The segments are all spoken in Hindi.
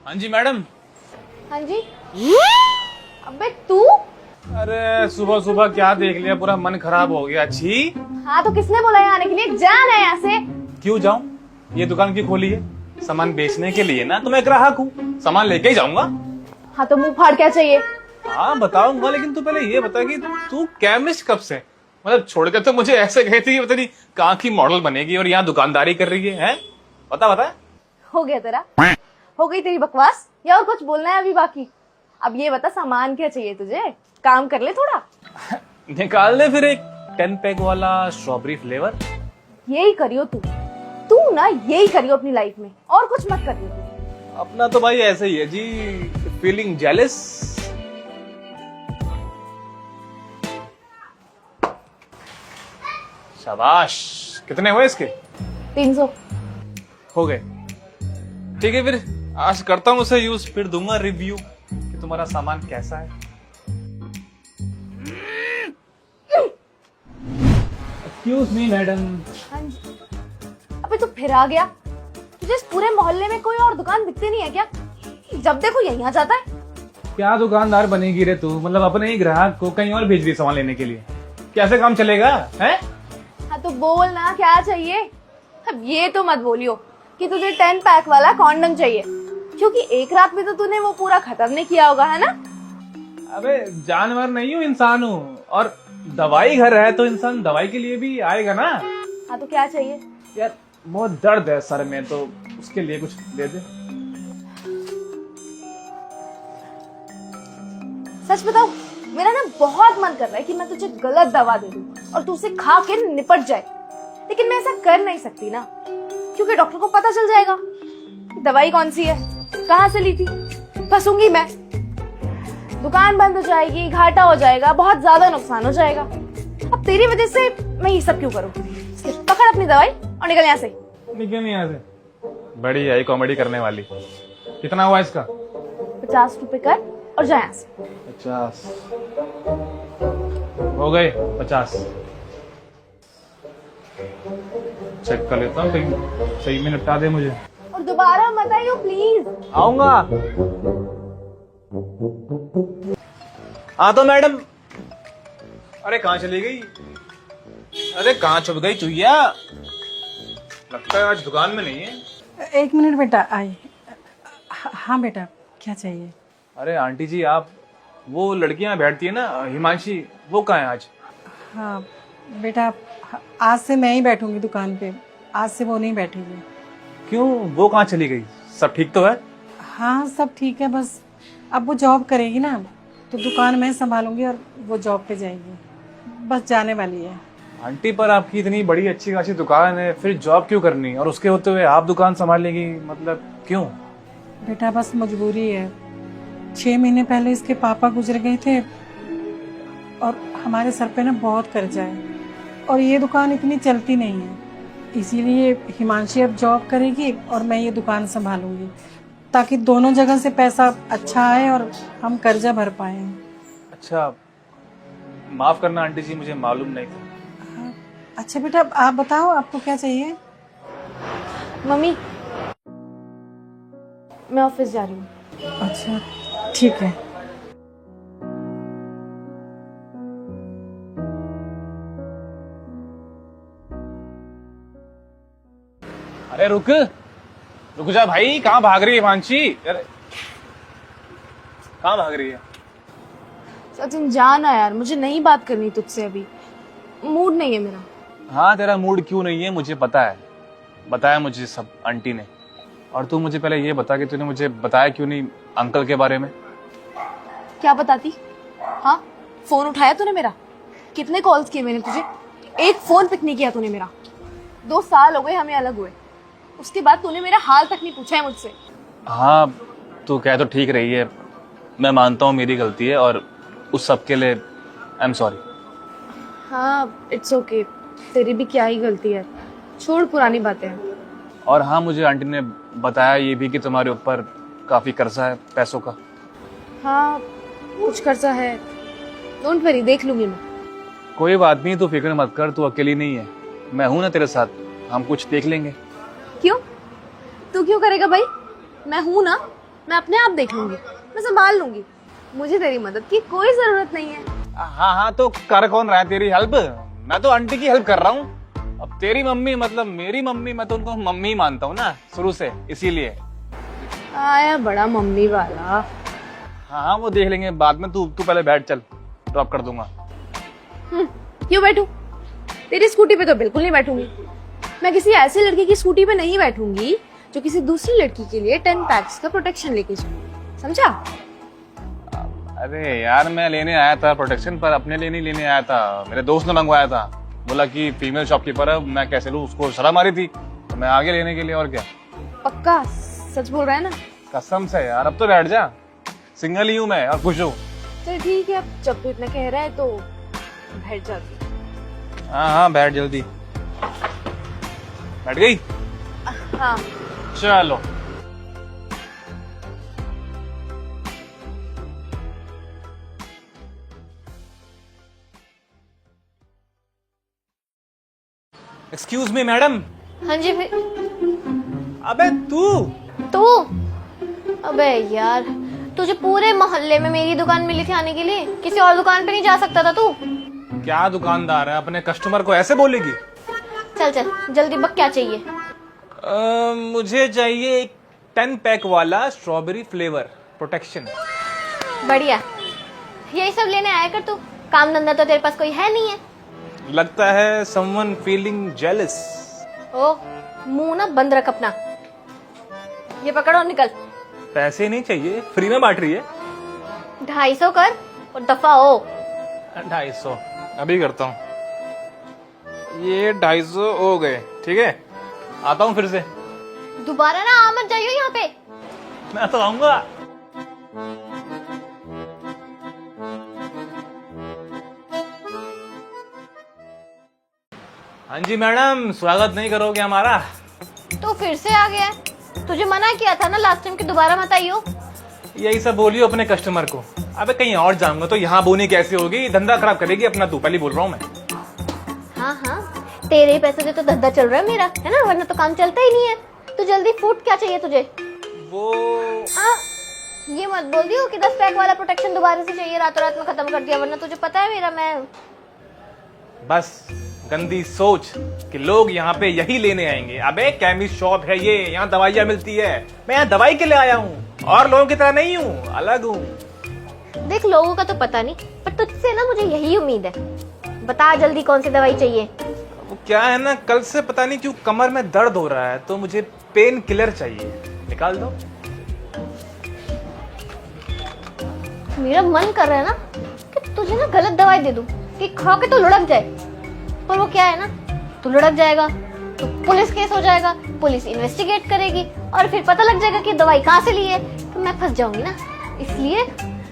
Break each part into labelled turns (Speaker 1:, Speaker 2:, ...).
Speaker 1: हाँ जी मैडम।
Speaker 2: हाँ जी। अबे तू?
Speaker 1: अरे सुबह सुबह क्या देख लिया, पूरा मन खराब हो गया। छी।
Speaker 2: हाँ तो किसने बोला यहाँ आने के लिए? जाना है यहाँ से।
Speaker 1: क्यों जाऊं? ये दुकान क्यों खोली है? सामान बेचने के लिए ना, तो मैं ग्राहक हूँ, सामान लेके ही जाऊंगा।
Speaker 2: हाँ तो मुंह फाड़ क्या चाहिए?
Speaker 1: हाँ बताऊंगा, लेकिन तू पहले ये बता कि तू केमिस्ट कब से, मतलब छोड़ के तो मुझे ऐसे गई थी, पता नहीं कहाँ की मॉडल बनेगी और यहाँ दुकानदारी कर रही है? बता।
Speaker 2: हो गया तेरा? हो गई तेरी बकवास या और कुछ बोलना है अभी बाकी? अब ये बता सामान क्या चाहिए तुझे? काम कर ले थोड़ा।
Speaker 1: निकाल दे फिर एक 10 पैक वाला स्ट्रॉबेरी फ्लेवर।
Speaker 2: यही करियो तू ना, यही करियो अपनी लाइफ में, और कुछ मत करियो तू।
Speaker 1: अपना तो भाई ऐसे ही है जी, फीलिंग जेलस। शाबाश। कितने हुए इसके?
Speaker 2: 300।
Speaker 1: हो गए। ठीक है, फिर आज करता हूँ उसे यूज, फिर दूंगा रिव्यू कि तुम्हारा सामान कैसा है। Excuse me madam.
Speaker 2: हाँ जी। अबे तू फिर आ गया? तुझे इस पूरे मोहल्ले में कोई और दुकान दिखती नहीं है क्या? जब देखो यहीं आ जाता है।
Speaker 1: क्या दुकानदार बनेगी रे तू? मतलब अपने ही ग्राहक को कहीं और भेज रही सामान लेने के लिए, कैसे काम चलेगा है?
Speaker 2: हाँ तो बोल ना क्या चाहिए। अब ये तो मत बोलियो कि तुझे 10 पैक वाला कॉन्डम चाहिए, क्योंकि एक रात में तो तूने वो पूरा खत्म नहीं किया होगा, है ना?
Speaker 1: अबे जानवर नहीं हूँ, इंसान हूँ, और दवाई घर है तो इंसान दवाई के लिए भी आएगा ना।
Speaker 2: हाँ तो क्या चाहिए?
Speaker 1: यार बहुत दर्द है सर में, तो उसके लिए कुछ दे दे।
Speaker 2: सच बताओ, मेरा ना बहुत मन कर रहा है कि मैं तुझे गलत दवा दे दूं और तू उसे खा के निपट जाए, लेकिन मैं ऐसा कर नहीं सकती ना, क्योंकि डॉक्टर को पता चल जाएगा दवाई कौन सी है, कहाँ से ली थी, फंसूंगी मैं, दुकान बंद हो जाएगी, घाटा हो जाएगा, बहुत ज्यादा नुकसान हो जाएगा। अब तेरी वजह से मैं ये सब क्यों करूं? पकड़ अपनी दवाई और निकल यहाँ से।
Speaker 1: निकल नहीं यहाँ से। बड़ी आई कॉमेडी करने वाली। कितना हुआ इसका?
Speaker 2: 50 रुपए कर और जा यहाँ से।
Speaker 1: 50 हो गए। 50 चेक कर लेता हूँ, कहीं सही में निपटा दे मुझे।
Speaker 2: और दोबारा मत आइयो प्लीज।
Speaker 1: आऊंगा। हाँ तो मैडम। अरे कहाँ चली गई? अरे कहाँ छुप गई चुहिया? लगता है आज दुकान में नहीं है।
Speaker 3: 1 मिनट बेटा, आई। हाँ बेटा, क्या चाहिए?
Speaker 1: अरे आंटी जी, आप वो लड़कियां बैठती है ना, हिमांशी, वो कहाँ है आज?
Speaker 3: हाँ बेटा, आज से मैं ही बैठूंगी दुकान पे, आज से वो नहीं बैठेगी।
Speaker 1: क्यों, वो कहाँ चली गई? सब ठीक तो है?
Speaker 3: हाँ सब ठीक है, बस अब वो जॉब करेगी ना, तो दुकान मैं संभालूंगी और वो जॉब पे जाएगी, बस जाने वाली है।
Speaker 1: आंटी पर आपकी इतनी बड़ी अच्छी खासी दुकान है, फिर जॉब क्यों करनी? और उसके होते हुए आप दुकान संभाल लेगी, मतलब क्यों?
Speaker 3: बेटा बस मजबूरी है। 6 महीने पहले इसके पापा गुजर गए थे और हमारे सर पे ना बहुत कर्जा है, और ये दुकान इतनी चलती नहीं है, इसीलिए हिमांशी अब जॉब करेगी और मैं ये दुकान संभालूंगी, ताकि दोनों जगह से पैसा अच्छा आए और हम कर्जा भर पाए।
Speaker 1: अच्छा, माफ करना आंटी जी, मुझे मालूम नहीं था।
Speaker 3: अच्छा बेटा, आप बताओ आपको क्या चाहिए?
Speaker 2: मम्मी, मैं ऑफिस जा रही हूँ।
Speaker 3: अच्छा ठीक है।
Speaker 1: अरे रुक जा भाई, कहाँ भाग रही है हिमांशी? अरे कहाँ भाग रही है?
Speaker 2: सचिन जाना यार, मुझे नहीं बात करनी तुझसे अभी, मूड नहीं है मेरा।
Speaker 1: हाँ तेरा मूड क्यों नहीं है मुझे पता है, बताया मुझे सब आंटी ने। और तू मुझे पहले ये बता कि तूने मुझे बताया क्यों नहीं अंकल के बारे में?
Speaker 2: क्या बताती? हाँ, फोन उठाया तूने मेरा? कितने कॉल्स किए मैंने तुझे? एक फोन पिक नहीं किया तूने मेरा। 2 साल हो गए हमें अलग हुए, उसके बाद तूने मेरा हाल तक नहीं पूछा है मुझसे।
Speaker 1: हाँ तू कह तो ठीक रही है, मैं मानता हूँ मेरी गलती है, और उस सब के लिए आई एम सॉरी।
Speaker 2: हाँ इट्स ओके, तेरी भी क्या ही गलती है, छोड़ पुरानी बातें।
Speaker 1: और हाँ, मुझे आंटी ने बताया ये भी कि तुम्हारे ऊपर काफी कर्जा है पैसों का।
Speaker 2: हाँ कुछ कर्जा है, डोंट वरी, देख लूंगी मैं।
Speaker 1: कोई बात नहीं, तू फिक्र मत कर, तू अकेली नहीं है, मैं हूं ना तेरे साथ, हम कुछ देख लेंगे।
Speaker 2: क्यों? तू क्यों करेगा भाई? मैं हूं ना, मैं अपने आप देख लूंगी, मैं संभाल लूंगी। मुझे तेरी मदद की कोई जरूरत नहीं है।
Speaker 1: हाँ हाँ, तो कर कौन रहा है तेरी हेल्प? मैं तो आंटी की हेल्प कर रहा हूँ। अब तेरी मम्मी मतलब मेरी मम्मी, मैं तो उनको मम्मी ही मानता हूँ ना शुरू से, इसीलिए।
Speaker 2: आया बड़ा मम्मी वाला।
Speaker 1: हाँ हाँ, वो देख लेंगे बाद में। तू तू पहले बैठ, चल ड्रॉप कर दूंगा।
Speaker 2: क्यों बैठूं? तेरी स्कूटी पे तो बिल्कुल नहीं बैठूंगी। मैं किसी ऐसी लड़की की स्कूटी पे नहीं बैठूंगी जो किसी दूसरी लड़की के लिए 10 पैक्स का प्रोटेक्शन लेके जाए, समझा?
Speaker 1: अरे यार, मैं लेने आया था प्रोटेक्शन, पर अपने लिए नहीं लेने आया था। मेरे दोस्त ने मंगवाया था, बोला कि फीमेल शॉपकीपर है, मैं कैसे लूं? उसको शर्म आ रही थी तो मैं आगे लेने के लिए। और क्या?
Speaker 2: पक्का सच बोल रहा है ना?
Speaker 1: कसम से यार, अब तो बैठ जा। सिंगल ही हूँ मैं और खुश हूँ।
Speaker 2: चल ठीक है, अब जब तू इतना कह रहा है तो बैठ जाती।
Speaker 1: हाँ हाँ, बैठ जल्दी। बैठ गई?
Speaker 2: हाँ।
Speaker 1: चलो। Excuse me madam.
Speaker 2: हाँ जी फिर।
Speaker 1: अबे तू
Speaker 2: अबे यार, तुझे पूरे मोहल्ले में मेरी दुकान मिली थी आने के लिए, किसी और दुकान पे नहीं जा सकता था तू?
Speaker 1: क्या दुकानदार है, अपने कस्टमर को ऐसे बोलेगी?
Speaker 2: चल चल जल्दी बक, क्या चाहिए?
Speaker 1: मुझे चाहिए एक 10 पैक वाला स्ट्रॉबेरी फ्लेवर प्रोटेक्शन।
Speaker 2: बढ़िया, यही सब लेने आया कर तू। काम धंधा तो तेरे पास कोई है नहीं है।
Speaker 1: लगता है समवन फीलिंग जेलस।
Speaker 2: ओ, मुंह ना बंद रख अपना। ये पकड़ो और निकल।
Speaker 1: पैसे नहीं चाहिए, फ्री में बांट रही है।
Speaker 2: 250 कर और दफा हो।
Speaker 1: 250 अभी करता हूँ। ये 250 हो गए, ठीक है? आता हूँ फिर से।
Speaker 2: दोबारा ना आ मत जाइयो यहाँ पे।
Speaker 1: मैं तो आऊंगा। हाँ जी मैडम, स्वागत नहीं करोगे हमारा?
Speaker 2: तो फिर से आ गया है। तुझे मना किया था ना लास्ट टाइम कि दोबारा मत आइयो।
Speaker 1: यही सब बोलियो अपने कस्टमर को। अबे कहीं और जाऊंगा तो यहाँ बोनी कैसी होगी? धंधा खराब करेगी अपना तू, पहले बोल रहा हूँ मैं।
Speaker 2: हाँ हाँ, तेरे ही पैसे से तो धंधा चल रहा है मेरा, है ना? वरना तो काम चलता ही नहीं है। तू जल्दी फूट, क्या चाहिए तुझे?
Speaker 1: वो
Speaker 2: ये मत बोल दियो कि 10 पैक वाला प्रोटेक्शन दोबारा से चाहिए, रातों रात में खत्म कर दिया। वरना तुझे पता है मेरा, मैं
Speaker 1: बस गंदी सोच कि लोग यहाँ पे यही लेने आएंगे। अबे केमिस्ट शॉप है ये, यहाँ दवाइयाँ मिलती है। मैं यहाँ दवाई के लिए आया हूँ और लोगों की तरह नहीं हूँ, अलग हूँ।
Speaker 2: देख, लोगों का तो पता नहीं, पर तुझसे ना मुझे यही उम्मीद है। बता जल्दी कौन सी दवाई चाहिए?
Speaker 1: वो क्या है ना, कल से पता नहीं क्यों कमर में दर्द हो रहा है, तो मुझे पेन किलर चाहिए। निकाल दो।
Speaker 2: मेरा मन कर रहा है ना कि तुझे ना गलत दवाई दे दूं कि खा के तो लुढ़क जाए। पर वो क्या है ना, तू लुढ़क जाएगा तो पुलिस केस हो जाएगा, पुलिस इन्वेस्टिगेट करेगी और फिर पता लग जाएगा कि दवाई कहाँ से ली है, तो मैं फंस जाऊंगी ना। इसलिए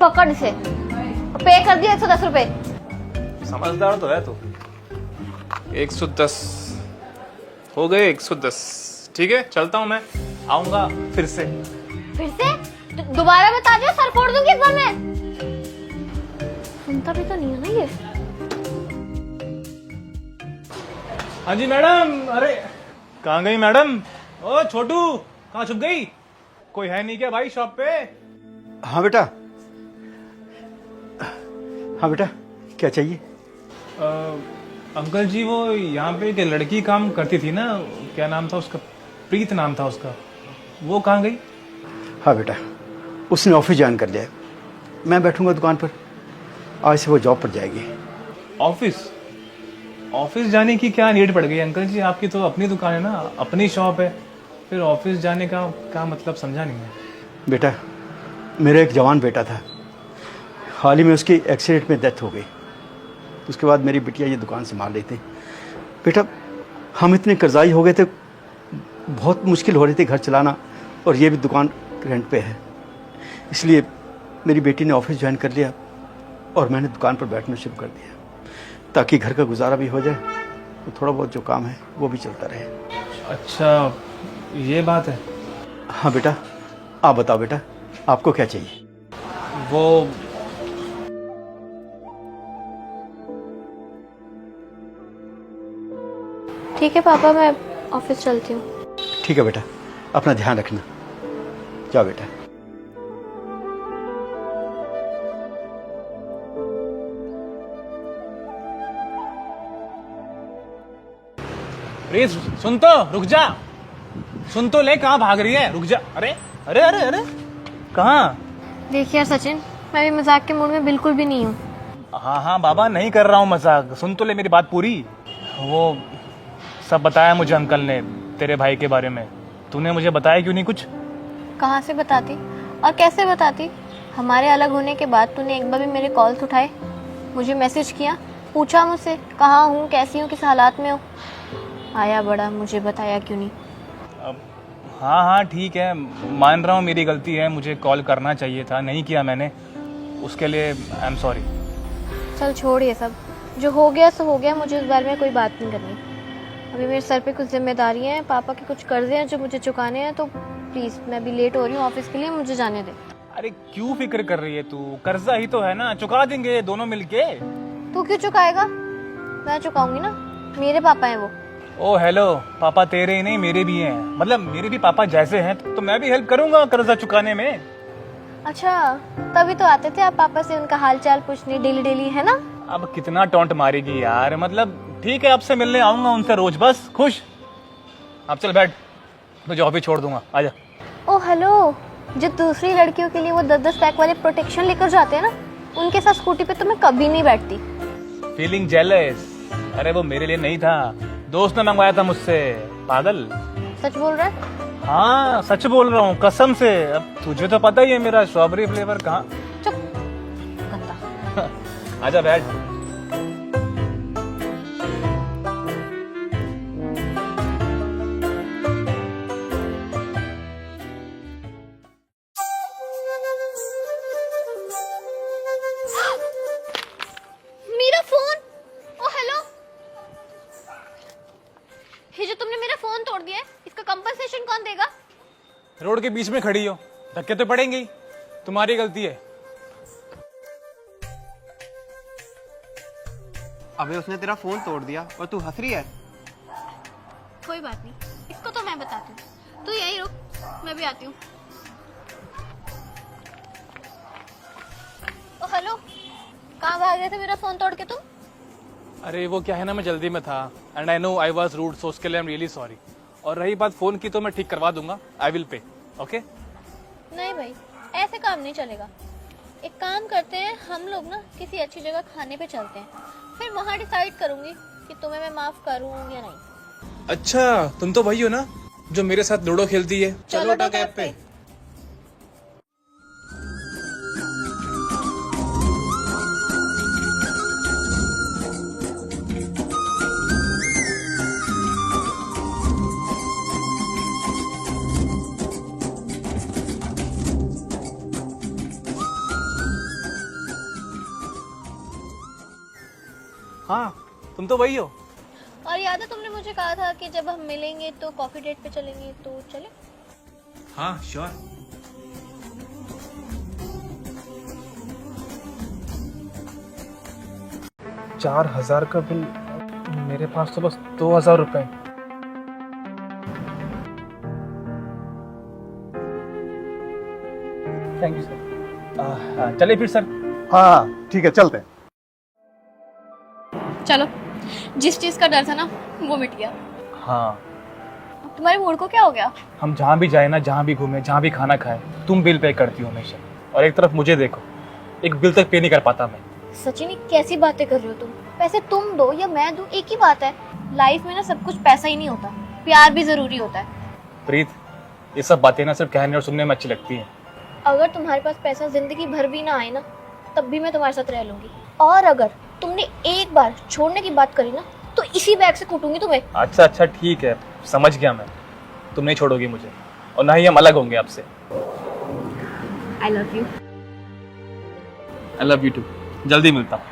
Speaker 2: पकड़ से पे कर दिया 110 रुपए।
Speaker 1: समझदार तो है तू। 110 हो गए, 110। ठीक है, चलता हूँ मैं, आऊंगा फिर से।
Speaker 2: फिर से दोबारा बता दियो, सर फोड़ दूंगी इस बार मैं। सुनता भी तो नहीं है ना ये।
Speaker 1: हाँ जी मैडम। अरे कहाँ गई मैडम? ओ छोटू, कहाँ छुप गई? कोई है नहीं क्या भाई शॉप पे?
Speaker 4: हाँ बेटा, हाँ बेटा, क्या चाहिए?
Speaker 1: अंकल जी, वो यहाँ पे एक लड़की काम करती थी ना, क्या नाम था उसका? प्रीत नाम था उसका। वो कहाँ गई?
Speaker 4: हाँ बेटा, उसने ऑफिस ज्वाइन कर लिया है। मैं बैठूंगा दुकान पर, आज से वो जॉब पर जाएगी।
Speaker 1: ऑफिस? ऑफिस जाने की क्या नीड पड़ गई अंकल जी? आपकी तो अपनी दुकान है ना, अपनी शॉप है, फिर ऑफिस जाने का क्या मतलब, समझा नहीं मैं।
Speaker 4: बेटा, मेरा एक जवान बेटा था, हाल ही में उसकी एक्सीडेंट में डेथ हो गई। उसके बाद मेरी बिटिया ये दुकान संभाल रही थी। बेटा, हम इतने कर्जाई हो गए थे, बहुत मुश्किल हो रही थी घर चलाना, और ये भी दुकान रेंट पे है। इसलिए मेरी बेटी ने ऑफिस ज्वाइन कर लिया और मैंने दुकान पर बैठना शुरू कर दिया, ताकि घर का गुजारा भी हो जाए और थोड़ा बहुत जो काम है वो भी चलता रहे।
Speaker 1: अच्छा, ये बात है।
Speaker 4: हाँ बेटा, आप बताओ बेटा, आपको क्या चाहिए?
Speaker 1: वो
Speaker 2: ठीक है पापा, मैं ऑफिस चलती हूँ।
Speaker 4: ठीक है बेटा, अपना ध्यान रखना। जाओ बेटा।
Speaker 1: प्लीज सुन तो, रुक जा। सुन तो ले, कहाँ भाग रही है? रुक जा। अरे अरे अरे अरे कहाँ?
Speaker 2: देखिए यार सचिन, मैं भी मजाक के मूड में बिल्कुल भी नहीं हूँ।
Speaker 1: हाँ हाँ बाबा, नहीं कर रहा हूँ मजाक। सुन तो ले मेरी बात पूरी। वो सब बताया मुझे अंकल ने तेरे भाई के बारे में। तूने मुझे बताया क्यों नहीं कुछ?
Speaker 2: कहाँ से बताती और कैसे बताती? हमारे अलग होने के बाद तूने एक बार भी मेरे कॉल्स उठाए, मुझे मैसेज किया, पूछा मुझसे कहाँ हूँ, कैसी हूँ, किस हालात में हूँ? आया बड़ा, मुझे बताया क्यों नहीं?
Speaker 1: हाँ हाँ ठीक है, मान रहा हूँ मेरी गलती है, मुझे कॉल करना चाहिए था, नहीं किया मैंने, उसके लिए आई एम सॉरी।
Speaker 2: चल छोड़ ये सब, जो हो गया सो हो गया, मुझे इस बारे में कोई बात नहीं करनी। अभी मेरे सर पे कुछ जिम्मेदारियाँ हैं, पापा के कुछ कर्जे हैं जो मुझे चुकाने हैं, तो प्लीज़ मैं अभी लेट हो रही हूँ ऑफिस के लिए, मुझे जाने दे।
Speaker 1: अरे क्यों फिक्र कर रही है तू? कर्जा ही तो है ना, चुका देंगे दोनों मिलके।
Speaker 2: तू क्यों चुकाएगा? मैं चुकाऊंगी ना, मेरे पापा हैं वो।
Speaker 1: ओ हेलो, पापा तेरे ही नहीं मेरे भी हैं, मतलब मेरे भी पापा जैसे हैं, तो मैं भी हेल्प करूंगा कर्जा चुकाने में।
Speaker 2: अच्छा, तभी तो आते थे आप पापा से उनका हाल चाल पूछने डेली डेली, है ना?
Speaker 1: अब कितना टॉन्ट मारेगी यार, मतलब ठीक है आपसे मिलने आऊंगा उनसे रोज, बस खुश। अब चल बैठ, तुझे ऑफिस छोड़ दूंगा, आजा।
Speaker 2: ओ हेलो, जो दूसरी लड़कियों के लिए वो 10-10 पैक वाले प्रोटेक्शन लेकर जाते हैं ना, उनके साथ स्कूटी पे तो मैं कभी नहीं बैठती।
Speaker 1: Feeling jealous? अरे वो मेरे लिए नहीं था, दोस्त ने मंगवाया था मुझसे। पागल।
Speaker 2: सच बोल रहा है?
Speaker 1: हाँ सच बोल रहा हूँ कसम से। अब तुझे तो पता ही है मेरा स्ट्रॉबेरी फ्लेवर कहाँ।
Speaker 2: चुप, गंदा।
Speaker 1: आजा बैठ।
Speaker 2: मेरा फोन! ओ हेलो, ये जो तुमने मेरा फोन तोड़ दिया है, इसका कंपनसेशन कौन देगा?
Speaker 1: रोड के बीच में खड़ी हो, धक्के तो पड़ेंगे ही, तुम्हारी गलती है।
Speaker 5: अबे उसने तेरा फोन तोड़ दिया और तू हंस रही है।
Speaker 2: कोई बात नहीं, इसको तो मैं बताती हूँ। तू यही रुक, मैं भी आती हूँ। ओ हेलो, कहाँ भाग रहे थे मेरा फोन तोड़ के तुम?
Speaker 1: अरे वो क्या है ना, मैं जल्दी में था and I know I was rude, so उसके लिए आई एम रियली सॉरी। और रही बात फोन की, तो मैं ठीक करवा दूंगा, आई विल पे। ओके?
Speaker 2: नहीं भाई, ऐसे काम नहीं चलेगा। एक काम करते हैं, हम लोग ना किसी अच्छी जगह खाने पे चलते हैं, फिर वहाँ डिसाइड करूंगी कि तुम्हें मैं माफ करूँ या नहीं।
Speaker 1: अच्छा, तुम तो वही हो ना जो मेरे साथ लूडो खेलती है?
Speaker 2: चलो तो कैब पे।
Speaker 1: हाँ तुम तो वही हो।
Speaker 2: और याद है तुमने मुझे कहा था कि जब हम मिलेंगे तो कॉफी डेट पे चलेंगे, तो चले?
Speaker 1: हाँ श्योर। $4,000 का बिल, मेरे पास तो बस 2,000 रुपए। Thank you sir. चलिए फिर सर।
Speaker 6: हाँ ठीक है, चलते हैं।
Speaker 2: चलो, जिस चीज का डर था ना वो मिट गया।
Speaker 1: हाँ,
Speaker 2: तुम्हारे मूड को क्या हो गया?
Speaker 1: हम जहाँ भी जाए ना, जहाँ भी घूमे, जहाँ भी खाना खाए, तुम बिल पे करती हो हमेशा, और एक तरफ मुझे देखो, एक बिल तक पे नहीं कर पाता मैं।
Speaker 2: सचिन, ये कैसी बातें कर रहे हो तुम? पैसे तुम दो या मैं दूं, एक ही बात है। लाइफ में ना सब कुछ पैसा ही नहीं होता, प्यार भी जरूरी होता है।
Speaker 1: प्रीत, ये सब बातें ना सिर्फ कहने और सुनने में अच्छी लगती हैं।
Speaker 2: अगर तुम्हारे पास पैसा जिंदगी भर भी ना आए ना, तब भी मैं तुम्हारे साथ रह लूंगी। और अगर तुमने एक बार छोड़ने की बात करी ना, तो इसी बैग से कूटूंगी तुम्हें।
Speaker 1: अच्छा अच्छा ठीक है, समझ गया मैं। तुम नहीं छोड़ोगी मुझे, और ना ही हम अलग होंगे आपसे।
Speaker 2: I love you.
Speaker 1: I love you too. जल्दी मिलता हूँ।